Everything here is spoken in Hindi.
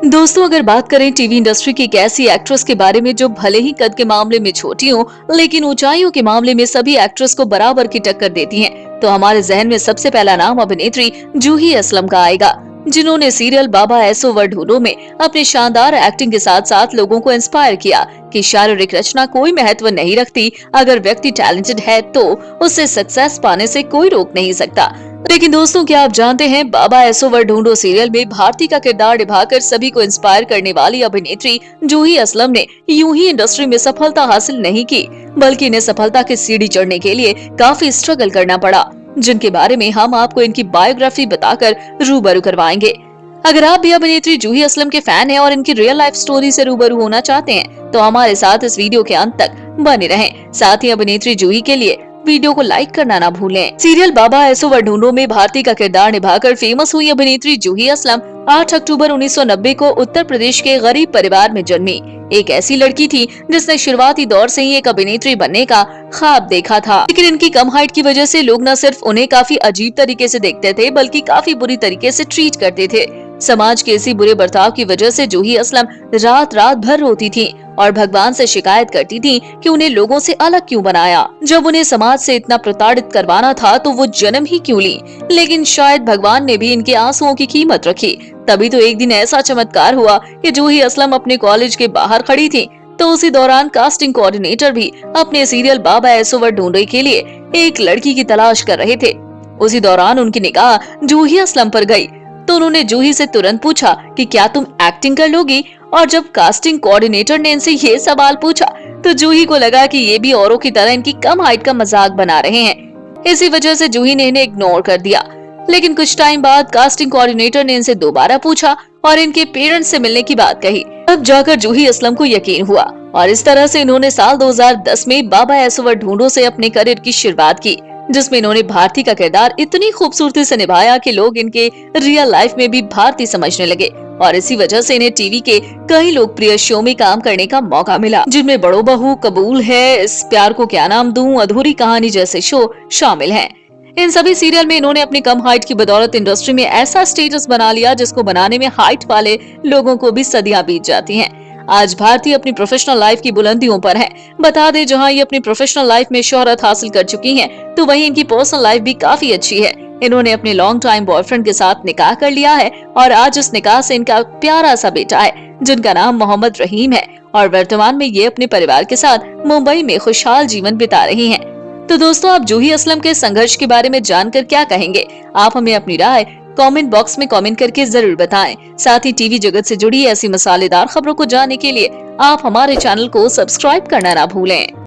दोस्तों, अगर बात करें टीवी इंडस्ट्री की एक ऐसी एक्ट्रेस के बारे में जो भले ही कद के मामले में छोटी हो, लेकिन ऊंचाइयों के मामले में सभी एक्ट्रेस को बराबर की टक्कर देती हैं, तो हमारे जहन में सबसे पहला नाम अभिनेत्री जूही असलम का आएगा, जिन्होंने सीरियल बाबा ऐसो व ढूंढो में अपनी शानदार एक्टिंग के साथ साथ लोगों को इंस्पायर किया कि शारीरिक रचना कोई महत्व नहीं रखती, अगर व्यक्ति टैलेंटेड है तो उससे सक्सेस पाने से कोई रोक नहीं सकता। लेकिन दोस्तों, क्या आप जानते हैं, बाबा ऐसो व ढूंढो सीरियल में भारती का किरदार निभाकर सभी को इंस्पायर करने वाली अभिनेत्री जूही असलम ने यूं ही इंडस्ट्री में सफलता हासिल नहीं की, बल्कि इन्हें सफलता की सीढ़ी चढ़ने के लिए काफी स्ट्रगल करना पड़ा, जिनके बारे में हम आपको इनकी बायोग्राफी बताकर रूबरू करवाएंगे। अगर आप भी अभिनेत्री जूही असलम के फैन हैं और इनकी रियल लाइफ स्टोरी से रूबरू होना चाहते हैं, तो हमारे साथ इस वीडियो के अंत तक बने रहें। साथ ही अभिनेत्री जूही के लिए वीडियो को लाइक करना ना भूलें। सीरियल बाबा ऐसो व ढूंढो में भारती का किरदार निभाकर फेमस हुई अभिनेत्री जूही असलम 8 अक्टूबर 1990 को उत्तर प्रदेश के गरीब परिवार में जन्मी। एक ऐसी लड़की थी जिसने शुरुआती दौर से ही एक अभिनेत्री बनने का ख्वाब देखा था, लेकिन इनकी कम हाइट की वजह से लोग न सिर्फ उन्हें काफी अजीब तरीके से देखते थे, बल्कि काफी बुरी तरीके से ट्रीट करते थे। समाज के इसी बुरे बर्ताव की वजह से जूही असलम रात रात भर रोती थी और भगवान से शिकायत करती थी कि उन्हें लोगों से अलग क्यों बनाया। जब उन्हें समाज से इतना प्रताड़ित करवाना था तो वो जन्म ही क्यों ली। लेकिन शायद भगवान ने भी इनके आंसुओं की कीमत रखी। तभी तो एक दिन ऐसा चमत्कार हुआ कि जूही असलम अपने कॉलेज के बाहर खड़ी थी, तो उसी दौरान कास्टिंग कोऑर्डिनेटर भी अपने सीरियल बाबा ऐसो व ढूंढो के लिए एक लड़की की तलाश कर रहे थे। उसी दौरान उनकी निगाह जूही असलम पर गई, तो उन्होंने जूही से तुरंत पूछा कि क्या तुम एक्टिंग कर लोगी। और जब कास्टिंग कोऑर्डिनेटर ने इनसे ये सवाल पूछा तो जूही को लगा कि ये भी औरों की तरह इनकी कम हाइट का मजाक बना रहे हैं। इसी वजह से जूही ने इन्हें इग्नोर कर दिया। लेकिन कुछ टाइम बाद कास्टिंग कोऑर्डिनेटर ने इनसे दोबारा पूछा और इनके पेरेंट्स से मिलने की बात कही। तब जाकर जूही असलम को यकीन हुआ और इस तरह से इन्होंने साल 2010 में बाबा ऐसो व ढूंढो से अपने करियर की शुरुआत की, जिसमें इन्होंने भारती का किरदार इतनी खूबसूरती से निभाया कि लोग इनके रियल लाइफ में भी भारती समझने लगे और इसी वजह से इन्हें टीवी के कई लोकप्रिय शो में काम करने का मौका मिला, जिनमें बड़ो बहू, कबूल है, इस प्यार को क्या नाम दूं, अधूरी कहानी जैसे शो शामिल हैं। इन सभी सीरियल में इन्होंने अपनी कम हाइट की बदौलत इंडस्ट्री में ऐसा स्टेटस बना लिया जिसको बनाने में हाइट वाले लोगों को भी सदियां बीत जाती हैं। आज भारती अपनी प्रोफेशनल लाइफ की बुलंदियों पर है। बता दें, जहां ये अपनी प्रोफेशनल लाइफ में शोहरत हासिल कर चुकी हैं, तो वहीं इनकी पर्सनल लाइफ भी काफी अच्छी है। इन्होंने अपने लॉन्ग टाइम बॉयफ्रेंड के साथ निकाह कर लिया है और आज इस निकाह से इनका प्यारा सा बेटा है, जिनका नाम मोहम्मद रहीम है और वर्तमान में ये अपने परिवार के साथ मुंबई में खुशहाल जीवन बिता रही हैं। तो दोस्तों, आप जूही असलम के संघर्ष के बारे में जानकर क्या कहेंगे? आप हमें अपनी राय कमेंट बॉक्स में कमेंट करके जरूर बताएं। साथ ही टीवी जगत से जुड़ी ऐसी मसालेदार खबरों को जानने के लिए आप हमारे चैनल को सब्सक्राइब करना ना भूलें।